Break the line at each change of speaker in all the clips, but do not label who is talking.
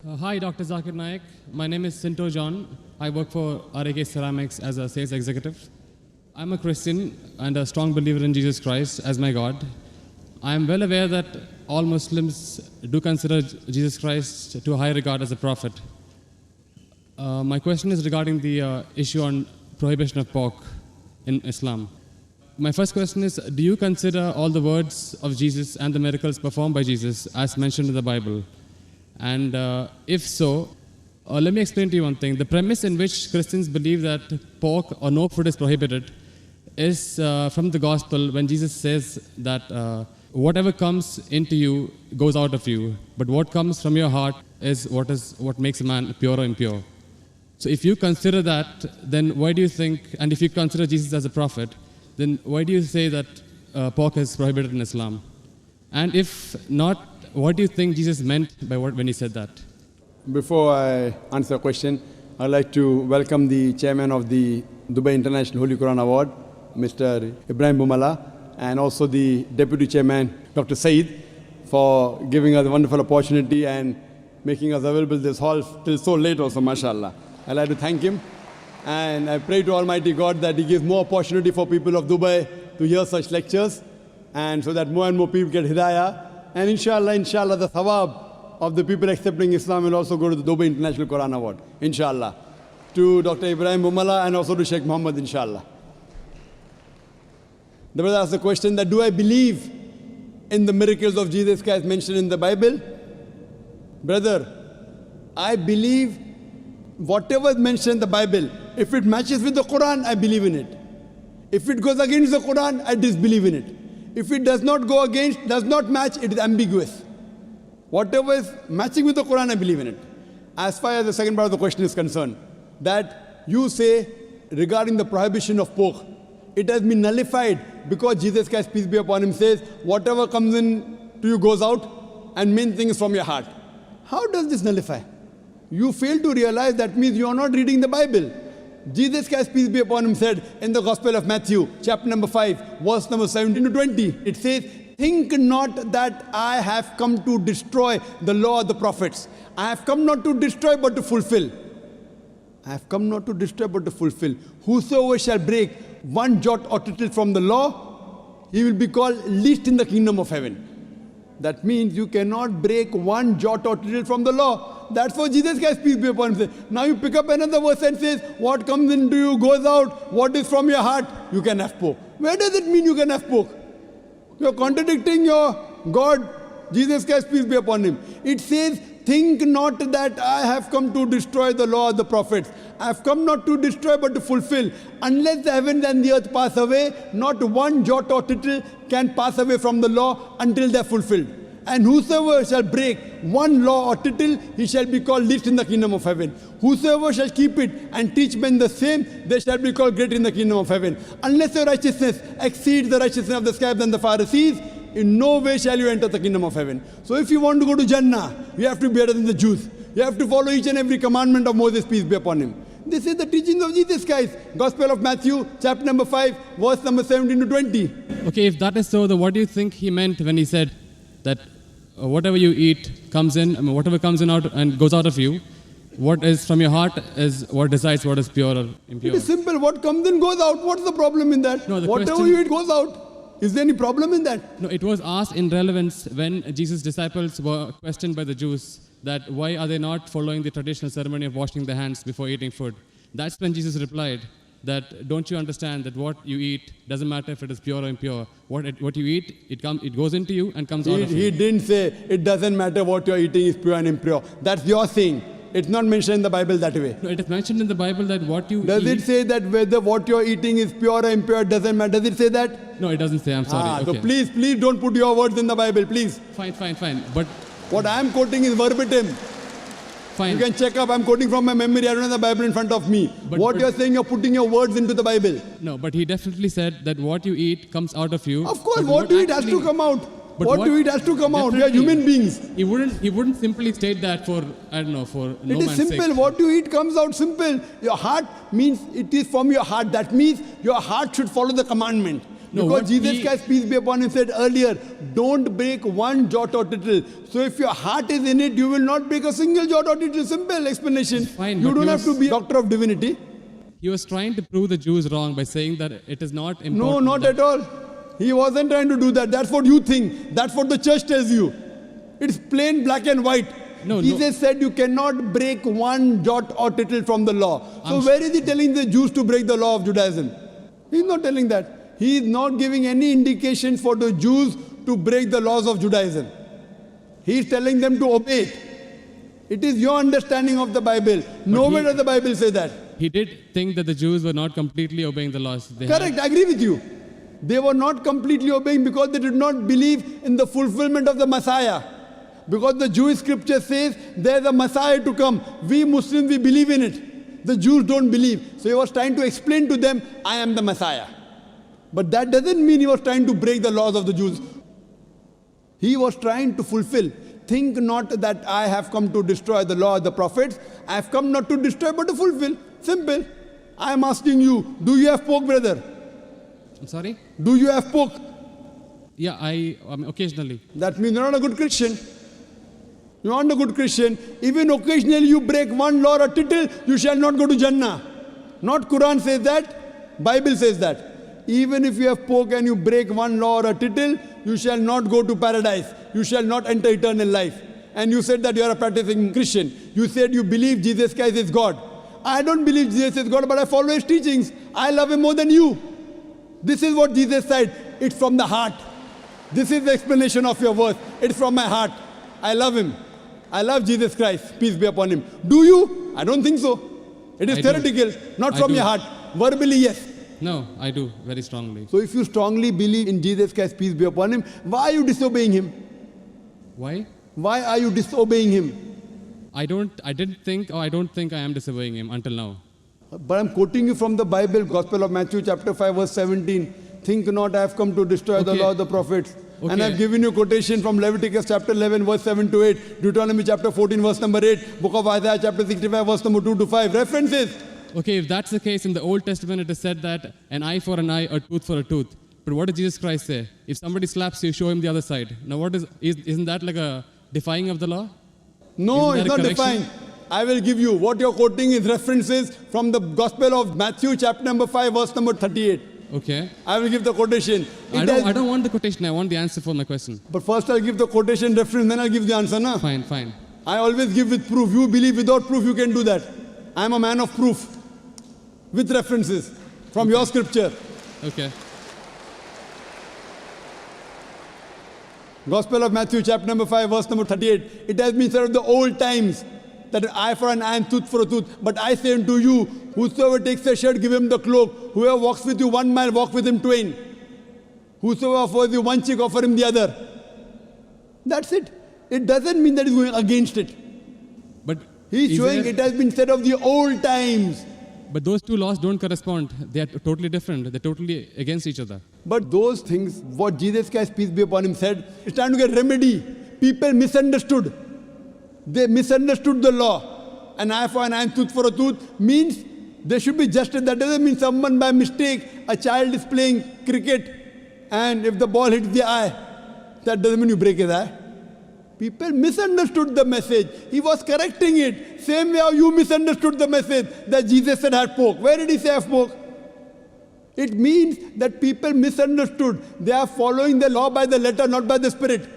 Hi, Dr. Zakir Naik. My name is Sinto John. I work for RAK Ceramics as a sales executive. I'm a Christian and a strong believer in Jesus Christ as my God. I am well aware that all Muslims do consider Jesus Christ to a high regard as a prophet. My question is regarding the issue on prohibition of pork in Islam. My first question is, do you consider all the words of Jesus and the miracles performed by Jesus as mentioned in the Bible? And if so, let me explain to you one thing. The premise in which Christians believe that pork or no food is prohibited is from the gospel when Jesus says that whatever comes into you goes out of you, but what comes from your heart is what makes a man pure or impure. So if you consider that, then why do you think, and if you consider Jesus as a prophet, then why do you say that pork is prohibited in Islam? And if not, what do you think Jesus meant by when he said that?
Before I answer the question, I'd like to welcome the chairman of the Dubai International Holy Quran Award, Mr. Ibrahim Bumala, and also the deputy chairman, Dr. Saeed, for giving us a wonderful opportunity and making us available this hall till so late also, mashallah. I'd like to thank him. And I pray to Almighty God that He gives more opportunity for people of Dubai to hear such lectures, and so that more and more people get hidayah. And inshallah, the thawab of the people accepting Islam will also go to the Dubai International Quran Award, inshallah. To Dr. Ibrahim Bumala and also to Sheikh Muhammad, inshallah. The brother asked the question that, do I believe in the miracles of Jesus Christ mentioned in the Bible? Brother, I believe whatever is mentioned in the Bible, if it matches with the Quran, I believe in it. If it goes against the Quran, I disbelieve in it. If it does not go against, does not match, it is ambiguous. Whatever is matching with the Quran, I believe in it. As far as the second part of the question is concerned, that you say regarding the prohibition of pork, it has been nullified because Jesus Christ, peace be upon him, says, whatever comes in to you goes out, and main thing is from your heart. How does this nullify? You fail to realize that means you are not reading the Bible. Jesus Christ, peace be upon him, said in the Gospel of Matthew, chapter number 5, verse number 17 to 20, it says, think not that I have come to destroy the law of the prophets. I have come not to destroy but to fulfill. I have come not to destroy but to fulfill. Whosoever shall break one jot or tittle from the law, he will be called least in the kingdom of heaven. That means you cannot break one jot or tittle from the law. That's what Jesus Christ, peace be upon him, says. Now you pick up another verse and says, what comes into you goes out, what is from your heart, you can have pork. Where does it mean you can have pork? You're contradicting your God, Jesus Christ, peace be upon him. It says, think not that I have come to destroy the law of the prophets. I have come not to destroy but to fulfill. Unless the heavens and the earth pass away, not one jot or tittle can pass away from the law until they are fulfilled. And whosoever shall break one law or tittle, he shall be called least in the kingdom of heaven. Whosoever shall keep it and teach men the same, they shall be called great in the kingdom of heaven. Unless your righteousness exceeds the righteousness of the scribes and the Pharisees, in no way shall you enter the kingdom of heaven. So if you want to go to Jannah, you have to be better than the Jews. You have to follow each and every commandment of Moses, peace be upon him. This is the teachings of Jesus Christ. Gospel of Matthew, chapter number 5, verse number 17 to 20.
Okay, if that is so, then what do you think he meant when he said that whatever you eat comes in, whatever comes in out and goes out of you, what is from your heart is what decides what is pure or impure?
It is simple. What comes in goes out. What's the problem in that?
No,
whatever you eat goes out. Is there any problem in that?
No, it was asked in relevance when Jesus' disciples were questioned by the Jews that why are they not following the traditional ceremony of washing their hands before eating food. That's when Jesus replied that don't you understand that what you eat doesn't matter if it is pure or impure. What you eat, it goes into you and comes out of you.
He didn't say it doesn't matter what you're eating is pure and impure. That's your saying. It's not mentioned in the Bible that way.
No, it is mentioned in the Bible that what you
Does it say that whether what you're eating is pure or impure doesn't matter? Does it say that?
No, it doesn't say. I'm sorry.
So please don't put your words in the Bible, please.
Fine. But
what I'm quoting is verbatim.
Fine.
You can check up. I'm quoting from my memory. I don't have the Bible in front of me. But you're saying, you're putting your words into the Bible.
No, but he definitely said that what you eat comes out of you.
Of course, what you eat has to come out. What you eat has to come out. We are human beings.
He wouldn't simply state that for, I don't know, for no man's sake.
It is simple. What you eat comes out simple. Your heart means it is from your heart. That means your heart should follow the commandment.
No,
because
what
Jesus
he-
Christ, peace be upon him, said earlier, don't break one jot or tittle. So if your heart is in it, you will not break a single jot or tittle. Simple explanation.
Fine,
you
but
don't
he
have to
was-
be a doctor of divinity.
He was trying to prove the Jews wrong by saying that it is not important.
No, not
that-
at all. He wasn't trying to do that. That's what you think. That's what the church tells you. It's plain black and white.
No,
Jesus said you cannot break one jot or tittle from the law. So
I'm-
where is he telling the Jews to break the law of Judaism? He's not telling that. He is not giving any indication for the Jews to break the laws of Judaism. He is telling them to obey it. It is your understanding of the Bible. Nowhere does the Bible say that.
He did think that the Jews were not completely obeying the laws. They had-
Correct, I agree with you. They were not completely obeying because they did not believe in the fulfillment of the Messiah. Because the Jewish scripture says there's a Messiah to come. We Muslims, we believe in it. The Jews don't believe. So he was trying to explain to them, I am the Messiah. But that doesn't mean he was trying to break the laws of the Jews. He was trying to fulfill. Think not that I have come to destroy the law of the prophets. I have come not to destroy but to fulfill. Simple. I am asking you, do you have pork, brother?
I'm sorry?
Do you have pork?
Yeah, occasionally.
That means you're not a good Christian. You're not a good Christian. Even occasionally you break one law or tittle, you shall not go to Jannah. Not Quran says that, Bible says that. Even if you have pork and you break one law or a tittle, you shall not go to paradise. You shall not enter eternal life. And you said that you are a practicing Christian. You said you believe Jesus Christ is God. I don't believe Jesus is God, but I follow his teachings. I love him more than you. This is what Jesus said. It's from the heart. This is the explanation of your verse. It's from my heart. I love him. I love Jesus Christ. Peace be upon him. Do you? I don't think so. It is
I do.
theoretical, not
I
from
do.
your heart. Verbally, yes.
No, I do, very strongly.
So if you strongly believe in Jesus Christ, peace be upon him, why are you disobeying him?
Why?
Why are you disobeying him?
I don't think I am disobeying him until now.
But I'm quoting you from the Bible, Gospel of Matthew chapter 5 verse 17. Think not I have come to destroy the
Okay.
law of the prophets. And
Okay.
I've given you quotation from Leviticus chapter 11 verse 7 to 8, Deuteronomy chapter 14 verse number 8, book of Isaiah chapter 65 verse number 2 to 5. References.
Okay, if that's the case, in the Old Testament it is said that an eye for an eye, a tooth for a tooth. But what does Jesus Christ say? If somebody slaps you, show him the other side. Now isn't that like a defying of the law?
No,
Isn't
it's
that
not
a correction?
defined. I will give you. What you're quoting is references from the Gospel of Matthew chapter number 5 verse number 38.
Okay.
I will give the quotation.
I
It has-
don't want the quotation, I want the answer for my question.
But first I'll give the quotation reference, then I'll give the answer. Na?
Fine, fine.
I always give with proof. You believe without proof, you can do that. I am a man of proof. With references from your scripture.
Okay.
Gospel of Matthew chapter number 5 verse number 38. It has been said of the old times that an eye for an eye and tooth for a tooth. But I say unto you, whosoever takes a shirt, give him the cloak. Whoever walks with you 1 mile, walk with him twain. Whosoever offers you one cheek, offer him the other. That's it. It doesn't mean that he's going against it.
But
He's
is
showing
there-
it has been said of the old times.
But those two laws don't correspond. They are totally different. They're totally against each other.
But those things, what Jesus Christ, peace be upon him, said, it's trying to get remedy. People misunderstood. They misunderstood the law. An eye for an eye and tooth for a tooth means there should be justice. That doesn't mean someone by mistake, a child is playing cricket and if the ball hits the eye, that doesn't mean you break his eye. People misunderstood the message. He was correcting it. Same way how you misunderstood the message that Jesus said had pork. Where did he say have pork? It means that people misunderstood. They are following the law by the letter, not by the spirit.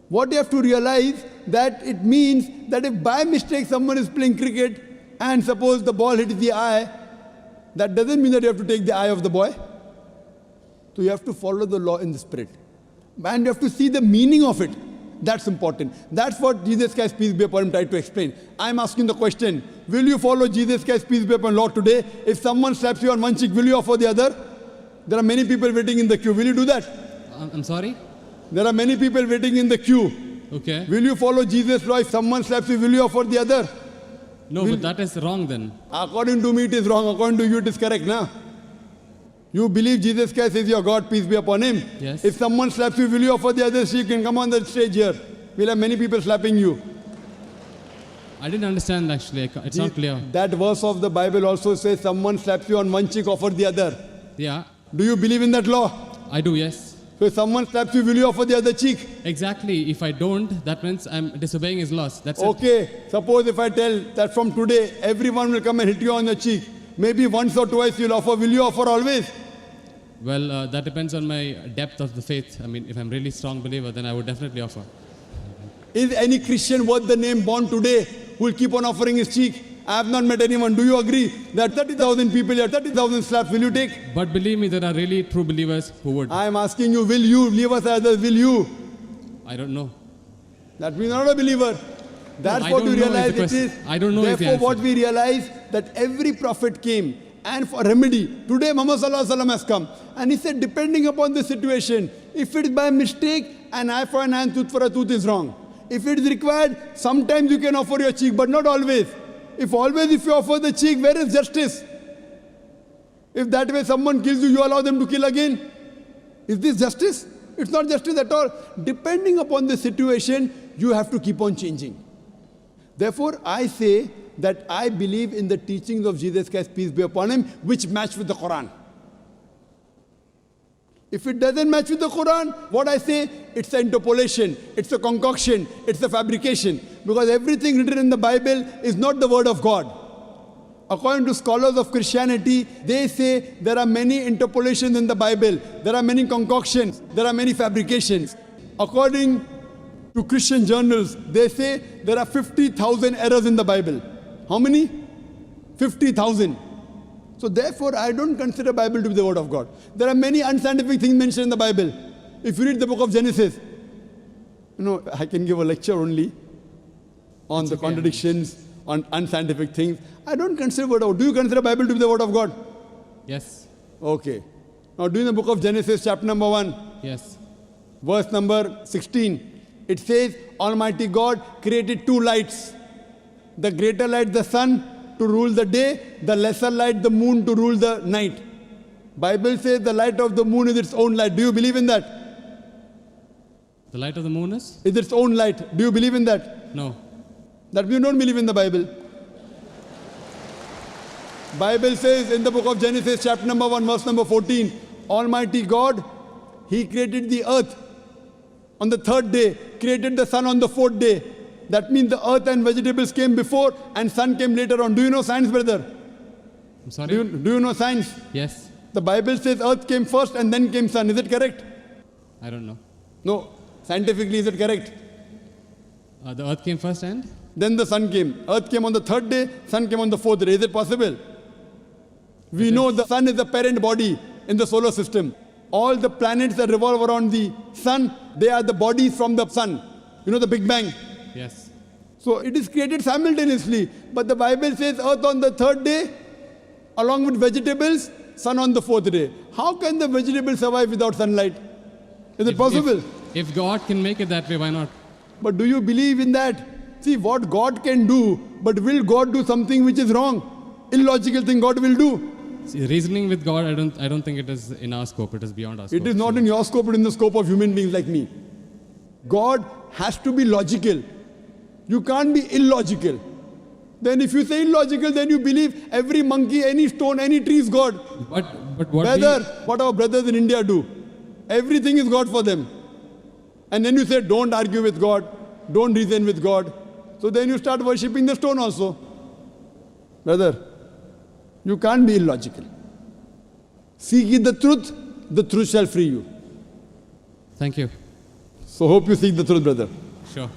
What you have to realize that it means that if by mistake someone is playing cricket and suppose the ball hits the eye, that doesn't mean that you have to take the eye of the boy. So you have to follow the law in the spirit. And you have to see the meaning of it. That's important. That's what Jesus Christ, peace be upon him, tried to explain. I'm asking the question, will you follow Jesus Christ, peace be upon him, law today? If someone slaps you on one cheek, will you offer the other? There are many people waiting in the queue. Will you do that?
I'm sorry?
There are many people waiting in the queue.
Okay.
Will you follow Jesus' law? If someone slaps you, will you offer the other?
No, but that is wrong then.
According to me, it is wrong. According to you, it is correct, na? You believe Jesus Christ is your God, peace be upon him.
Yes.
If someone slaps you, will you offer the other? So you can come on the stage here. We'll have many people slapping you.
I didn't understand actually. It's not clear.
That verse of the Bible also says someone slaps you on one cheek, offer the other.
Yeah.
Do you believe in that law?
I do, yes.
So if someone slaps you, will you offer the other cheek?
Exactly. If I don't, that means I'm disobeying his laws. That's it.
Okay, suppose if I tell that from today, everyone will come and hit you on the cheek. Maybe once or twice you'll offer. Will you offer always?
Well, that depends on my depth of the faith. I mean, if I'm really strong believer, then I would definitely offer.
Is any Christian worth the name born today who will keep on offering his cheek? I have not met anyone. Do you agree that 30,000 people here, 30,000 slaps, will you take?
But believe me, there are really true believers who would.
I am asking you, will you? Leave us others, will you?
I don't know.
That means not a believer. That's
I
what
don't
we
know is the
realize it
question.
is.
I don't know is the
Therefore, what
answer.
we realize that every prophet came and for remedy. Today, Muhammad Sallallahu Alaihi Wasallam has come and he said, depending upon the situation, if it is by mistake, an eye for an eye, tooth for a tooth is wrong. If it is required, sometimes you can offer your cheek, but not always. If you offer the cheek, where is justice? If that way someone kills you, you allow them to kill again. Is this justice? It's not justice at all. Depending upon the situation, you have to keep on changing. Therefore, I say that I believe in the teachings of Jesus Christ, peace be upon him, which match with the Quran. If it doesn't match with the Quran, what I say, it's an interpolation, it's a concoction, it's a fabrication. Because everything written in the Bible is not the word of God. According to scholars of Christianity, they say there are many interpolations in the Bible, there are many concoctions, there are many fabrications. According to Christian journals, they say there are 50,000 errors in the Bible. How many? 50,000. So therefore, I don't consider Bible to be the word of God. There are many unscientific things mentioned in the Bible. If you read the book of Genesis, I can give a lecture only on the contradictions, on unscientific things. I don't consider word of God. Do you consider Bible to be the word of God?
Yes.
Okay. Now, do in the book of Genesis, chapter number 1,
Yes.
verse number 16, it says, Almighty God created two lights. The greater light, the sun, to rule the day, the lesser light, the moon, to rule the night. Bible says the light of the moon is its own light. Do you believe in that?
The light of the moon is?
Is its own light. Do you believe in that?
No.
That you don't believe in the Bible. Bible says in the book of Genesis, chapter number 1, verse number 14, Almighty God, He created the earth on the third day, created the sun on the fourth day. That means the earth and vegetables came before and sun came later on. Do you know science, brother?
I'm sorry?
Do you know science?
Yes.
The Bible says earth came first and then came sun. Is it correct?
I don't know.
No. Scientifically, is it correct?
The earth came first and?
Then the sun came. Earth came on the third day, sun came on the fourth day. Is it possible? We know the sun is the parent body in the solar system. All the planets that revolve around the sun, they are the bodies from the sun. You know the Big Bang?
Yes.
So it is created simultaneously. But the Bible says earth on the third day, along with vegetables, sun on the fourth day. How can the vegetables survive without sunlight? Is it possible?
If God can make it that way, why not?
But do you believe in that? See, what God can do, but will God do something which is wrong? Illogical thing God will do.
See, reasoning with God, I don't think it is in our scope. It is beyond our scope.
It is not in your scope, but in the scope of human beings like me. God has to be logical. You can't be illogical. Then if you say illogical, then you believe every monkey, any stone, any tree is God.
But what
What our brothers in India do. Everything is God for them. And then you say, don't argue with God. Don't reason with God. So then you start worshipping the stone also. Brother, you can't be illogical. Seek ye the truth shall free you.
Thank you.
So hope you seek the truth, brother.
Sure.